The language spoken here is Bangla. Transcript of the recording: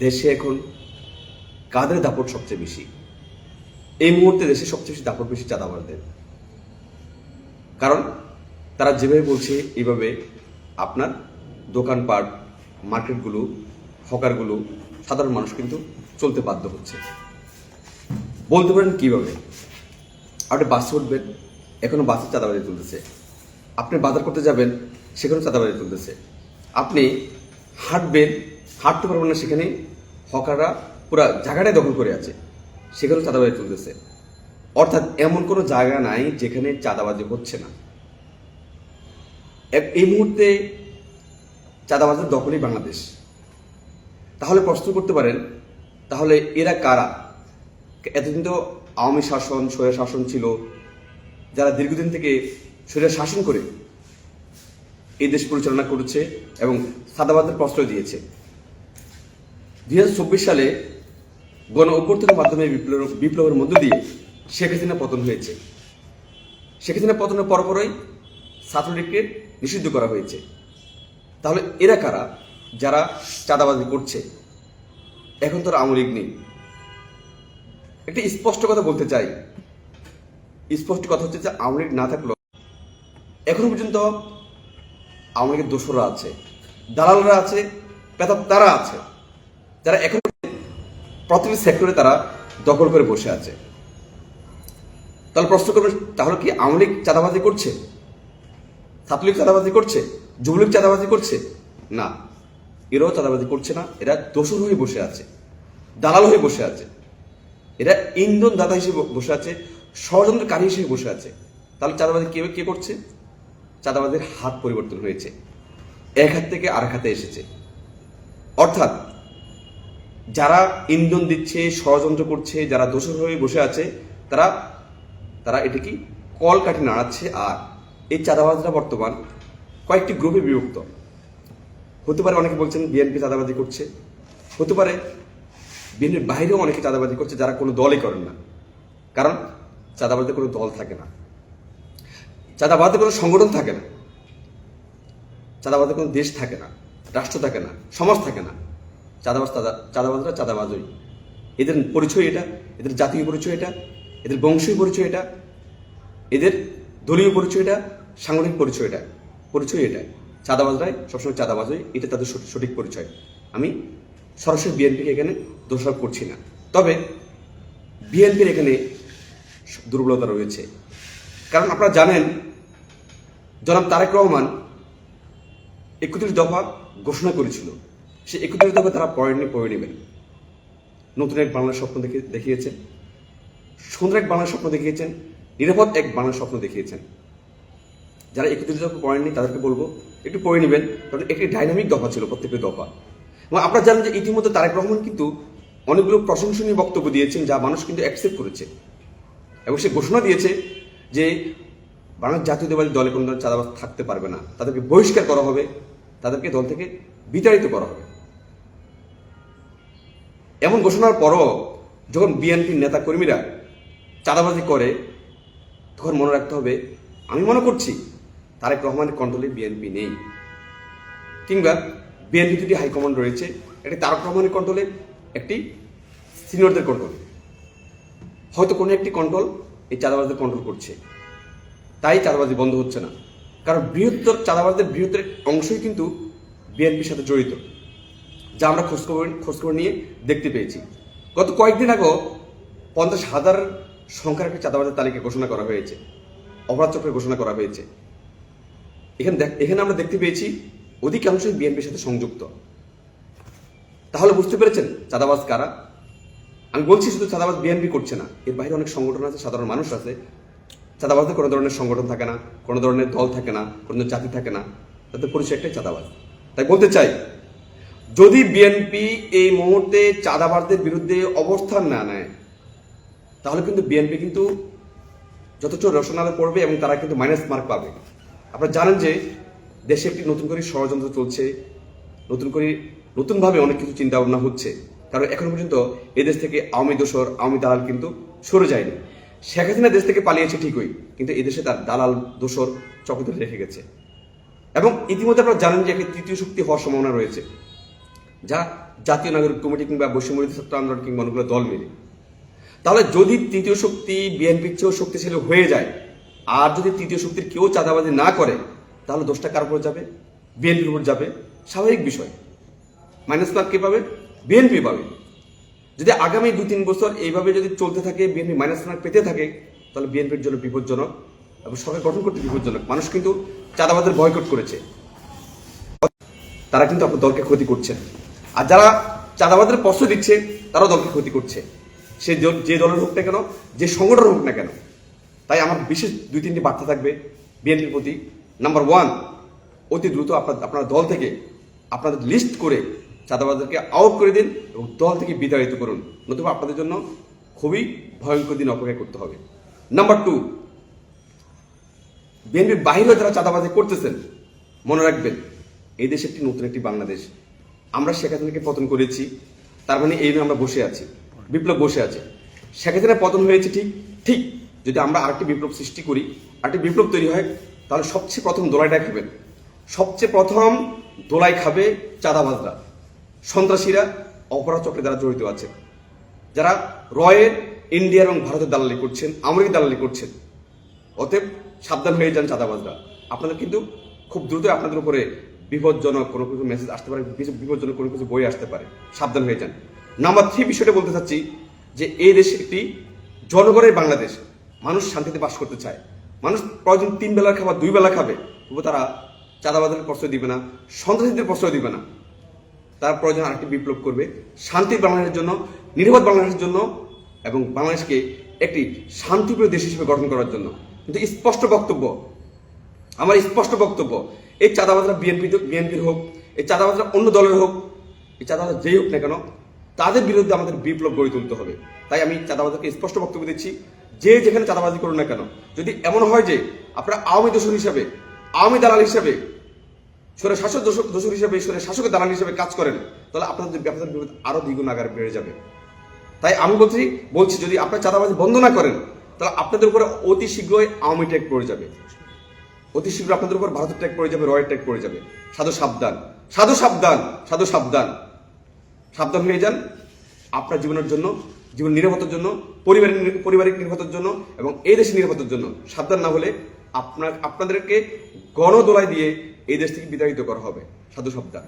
দেশে এখন কাদের দাপট সবচেয়ে বেশি? এই মুহূর্তে দেশে সবচেয়ে বেশি দাপট বেশি চাঁদাবাজদের। কারণ তারা যেভাবে বলছে এইভাবে আপনার দোকানপাট, মার্কেটগুলো, হকারগুলো, সাধারণ মানুষ কিন্তু চলতে বাধ্য হচ্ছে। বলতে পারেন কিভাবে? আপনি বাসে উঠবেন, এখনো বাসে চাঁদাবাজি চলতেছে। আপনি বাজার করতে যাবেন, সেখানেও চাঁদাবাজি চলতেছে। আপনি হাঁটবেন, হাঁটতে পারবেন না, সেখানে হকাররা পুরো জায়গাটাই দখল করে আছে, সেখানেও চাঁদাবাজি চলতেছে। অর্থাৎ এমন কোনো জায়গা নাই যেখানে চাঁদাবাজি হচ্ছে না। এই মুহূর্তে চাঁদাবাজের দখলই বাংলাদেশ। তাহলে প্রশ্ন করতে পারেন, তাহলে এরা কারা? এতদিন তো আওয়ামী শাসন, স্বৈর শাসন ছিল, যারা দীর্ঘদিন থেকে স্বৈর শাসন করে এই দেশ পরিচালনা করেছে এবং চাঁদাবাজের প্রশ্রয় দিয়েছে। 2024 সালে গণ অভ্যুত্থানের মাধ্যমে বিপ্লবের মধ্য দিয়ে শেখ হাসিনা পতন হয়েছে। শেখ হাসিনা পতনের পরপরই ছাত্রলীগকে নিষিদ্ধ করা হয়েছে। তাহলে এরা কারা যারা চাঁদাবাজি করছে? এখন তো আওয়ামী লীগ নেই। একটি স্পষ্ট কথা বলতে চাই, স্পষ্ট কথা হচ্ছে যে আওয়ামী লীগ না থাকলেও এখনো পর্যন্ত আওয়ামী লীগের দোসররা আছে, দালালরা আছে, পেতাত্তারা আছে, যারা এখন প্রতিটি সেক্টরে তারা দখল করে বসে আছে। তাহলে প্রশ্ন করবেন, তাহলে কি আওয়ামী লীগ চাঁদাবাজি করছে? ছাত্রলীগ চাঁদাবাজি করছে? যুবলীগ চাঁদাবাজি করছে? না, এরাও চাঁদাবাজি করছে না। এরা দোসর হয়ে বসে আছে, দালাল হয়ে বসে আছে, এরা ইন্ধন দাতা হিসেবে বসে আছে, ষড়যন্ত্রকারী হিসেবে বসে আছে। তাহলে চাঁদাবাজি কে করছে? চাঁদাবাজির হাত পরিবর্তন হয়েছে, এক হাত থেকে আরেক হাতে এসেছে। অর্থাৎ যারা ইন্ধন দিচ্ছে, ষড়যন্ত্র করছে, যারা দোষর হয়ে বসে আছে, তারা তারা এটা কি কল কাঠি নাড়াচ্ছে। আর এই চাঁদাবাজরা বর্তমান কয়েকটি গ্রুপে বিভক্ত হতে পারে। অনেকে বলছেন বিএনপি চাঁদাবাজি করছে, হতে পারে বিএনপির বাইরেও অনেকে চাঁদাবাজি করছে যারা কোনো দলই করেন না। কারণ চাঁদাবাজের কোনো দল থাকে না, চাঁদাবাজের কোনো সংগঠন থাকে না, চাঁদাবাজের কোনো দেশ থাকে না, রাষ্ট্র থাকে না, সমাজ থাকে না। চাঁদাবাজরা চাঁদাবাজই। এদের পরিচয় এটা, এদের জাতীয় পরিচয় এটা, এদের বংশীয় পরিচয় এটা, এদের দলীয় পরিচয় এটা, সাংগঠনিক পরিচয় এটা। চাঁদাবাজরাই সবসময় চাঁদাবাজই, এটা তাদের সঠিক পরিচয়। আমি সরাসরি বিএনপিকে এখানে দোষারোপ করছি না, তবে বিএনপির এখানে দুর্বলতা রয়েছে। কারণ আপনারা জানেন, জনাব তারেক রহমান 31 দফা ঘোষণা করেছিল। সে 31 দফা তারা পড়ে নেবেন। নতুন এক বাংলার স্বপ্ন দেখিয়েছেন, সুন্দর এক বাংলার স্বপ্ন দেখিয়েছেন, নিরাপদ এক বাংলার স্বপ্ন দেখিয়েছেন। যারা 31 দফা পড়েননি তাদেরকে বলবো একটু পড়ে নেবেন, কারণ একটি ডাইনামিক দফা ছিল প্রত্যেকটি দফা। এবং আপনারা জানেন যে ইতিমধ্যে তারেক রহমান কিন্তু অনেকগুলো প্রশংসনীয় বক্তব্য দিয়েছেন, যা মানুষ কিন্তু অ্যাকসেপ্ট করেছে। এবং সে ঘোষণা দিয়েছে যে বাংলাদেশ জাতীয়তাবাদী দলে কোনো ধরনের চাঁদাবাজ থাকতে পারবে না, তাদেরকে বহিষ্কার করা হবে, তাদেরকে দল থেকে বিতাড়িত করা হবে। এমন ঘোষণার পরও যখন বিএনপির নেতা কর্মীরা চাঁদাবাজি করে, তখন মনে রাখতে হবে, আমি মনে করছি তারেক রহমানের কন্ট্রোলে বিএনপি নেই, কিংবা বিএনপি দুটি হাইকমান্ড রয়েছে, একটি তারেক রহমানের কন্ট্রোলে, একটি সিনিয়রদের কন্ট্রোলে। হয়তো কোনো একটি কন্ট্রোল এই চাঁদাবাজদের কন্ট্রোল করছে, তাই চাঁদাবাজি বন্ধ হচ্ছে না। কারণ বৃহত্তর চাঁদাবাজদের বৃহত্তর অংশই কিন্তু বিএনপির সাথে জড়িত, যা আমরা খোঁজখবর নিয়ে দেখতে পেয়েছি। গত কয়েকদিন আগেও 50,000 সংখ্যার একটি চাঁদাবাজের তালিকা ঘোষণা করা হয়েছে, অপরাধ চক্রে ঘোষণা করা হয়েছে। এখানে আমরা দেখতে পেয়েছি অধিকাংশই বিএনপির সাথে সংযুক্ত। তাহলে বুঝতে পেরেছেন চাঁদাবাজ কারা? আমি বলছি শুধু চাঁদাবাজ বিএনপি করছে না, এর বাইরে অনেক সংগঠন আছে, সাধারণ মানুষ আছে। চাঁদাবাজদের কোনো ধরনের সংগঠন থাকে না, কোনো ধরনের দল থাকে না, কোনো জাতি থাকে না, তাদের পরিচয় একটাই চাঁদাবাজ। তাই বলতে চাই, যদি বিএনপি এই মুহূর্তে চাঁদাবাজদের বিরুদ্ধে অবস্থান না নেয়, তাহলে কিন্তু বিএনপি কিন্তু যথেষ্ট রসনালে পড়বে এবং তারা কিন্তু মাইনাস মার্ক পাবে। আপনারা জানেন যে দেশে একটি নতুন করে ষড়যন্ত্র চলছে, নতুনভাবে অনেক কিছু চিন্তা ভাবনা হচ্ছে। কারণ এখন পর্যন্ত এই দেশ থেকে আওয়ামী দোসর, আওয়ামী দালাল কিন্তু সরে যায়নি। শেখ হাসিনা দেশ থেকে পালিয়েছে ঠিকই, কিন্তু এদেশে তার দালাল দোসর চক্র ধরে রেখে গেছে। এবং ইতিমধ্যে আপনারা জানেন যে একটি তৃতীয় শক্তি হওয়ার সম্ভাবনা রয়েছে, যা জাতীয় নাগরিক কমিটি কিংবা বৈষম্যবিরোধী ছাত্র আন্দোলন কিংবা অনেকগুলো দল মিলে। তাহলে যদি তৃতীয় শক্তি বিএনপির চেয়েও শক্তিশালী হয়ে যায়, আর যদি তৃতীয় শক্তির কেউ চাঁদাবাজি না করে, তাহলে দোষটা কার উপর যাবে? বিএনপির উপর যাবে। স্বাভাবিক বিষয়। মাইনাস মার্ক কে পাবে? বিএনপি পাবে। যদি আগামী 2-3 বছর এইভাবে যদি চলতে থাকে, বিএনপি মাইনাস মার্ক পেতে থাকে, তাহলে বিএনপির জন্য বিপজ্জনক এবং সরকার গঠন করতে বিপজ্জনক। মানুষ কিন্তু চাঁদাবাজের বয়কট করেছে, তারা কিন্তু আপনার দলকে ক্ষতি করছে। আর যারা চাঁদাবাজের প্রশ্রয় দিচ্ছে, তারাও দলকে ক্ষতি করছে, সে যে দলের হোক না কেন, যে সংগঠন হোক না কেন। তাই আমার বিশেষ 2-3টি বার্তা থাকবে বিএনপির প্রতি। নাম্বার 1, অতি দ্রুত আপনার দল থেকে আপনাদের লিস্ট করে চাঁদাবাজদেরকে আউট করে দিন এবং দল থেকে বিতাড়িত করুন, নতুবা আপনাদের জন্য খুবই ভয়ঙ্কর দিন অপেক্ষা করতে হবে। নাম্বার 2, বিএনপির বাহিরে যারা চাঁদাবাজি করতেছেন, মনে রাখবেন এই দেশ একটি নতুন একটি বাংলাদেশ। আমরা শেখ হাসিনাকে পতন করেছি, তার মানে এই নিয়ে আমরা বসে আছি, বিপ্লব বসে আছে। শেখ হাসিনা পতন হয়েছে ঠিক যদি আমরা আরেকটি বিপ্লব সৃষ্টি করি, আরেকটি বিপ্লব তৈরি হয়, তাহলে সবচেয়ে প্রথম দোলাইটা খাবেন। সবচেয়ে প্রথম দোলাই খাবে চাঁদাবাজরা, সন্ত্রাসীরা, অপরাধ চক্রে যারা জড়িত আছে, যারা রয়ের, ইন্ডিয়া এবং ভারতের দালালি করছেন, আমেরিকার দালালি করছেন। অতএব সাবধান হয়ে যান চাঁদাবাজরা। আপনাদের কিন্তু খুব দ্রুত আপনাদের উপরে বিপজ্জনক কোনো কিছু মেসেজ আসতে পারে, বিপজ্জনক কোনো কিছু বই আসতে পারে, সাবধান হয়ে যান। নাম্বার 3 বিষয়টা বলতে চাচ্ছি যে এই দেশ একটি জনগণের বাংলাদেশ। মানুষ শান্তিতে বাস করতে চায়। মানুষ প্রয়োজন 3 বেলার খাবার 2 বেলা খাবে, তবু তারা চাঁদাবাজের প্রশ্রয় দিবে না, সন্ত্রাসীদের প্রশ্রয় দিবে না। তার প্রয়োজন আরেকটি বিপ্লব করবে শান্তির বাংলাদেশের জন্য, নিরাপদ বাংলাদেশের জন্য এবং বাংলাদেশকে একটি শান্তিপ্রিয় দেশ হিসেবে গঠন করার জন্য। কিন্তু স্পষ্ট বক্তব্য, আমার স্পষ্ট বক্তব্য, এই চাঁদাবাজরা বিএনপির হোক, এই চাঁদাবাজরা অন্য দলের হোক, এই চাঁদাবাজ যেই হোক না কেন, তাদের বিরুদ্ধে আমাদের বিপ্লব গড়ে তুলতে হবে। তাই আমি চাঁদাবাজকে স্পষ্ট বক্তব্য দিচ্ছি, যে যেখানে চাঁদাবাজি করুন না কেন, যদি এমন হয় যে আপনারা আওয়ামী দোসর হিসাবে, আওয়ামী দালাল হিসাবে, সরে শাসক দোসর হিসাবে, সরে শাসকের দালাল হিসাবে কাজ করেন, তাহলে আপনাদের বিরুদ্ধে আরো দ্বিগুণ আকারে বেড়ে যাবে। তাই আমি বলছি যদি আপনারা চাঁদাবাজি বন্ধ না করেন, তাহলে আপনাদের উপরে অতি শীঘ্রই আওয়ামী ট্যাগ পড়ে যাবে, অতি শীঘ্র আপনাদের উপর ভারতের ট্যাগ পড়ে যাবে, রয়ের ট্যাগ পড়ে যাবে। সাধু সাবধান, সাধু সাবধান, সাধু সাবধান। সাবধান হয়ে যান আপনার জীবনের জন্য, জীবন নিরাপত্তার জন্য, পারিবারিক নিরাপত্তার জন্য এবং এই দেশের নিরাপত্তার জন্য। সাবধান না হলে আপনাদেরকে গণদোলাই দিয়ে এই দেশ থেকে বিতাড়িত করা হবে। সাধু সাবধান।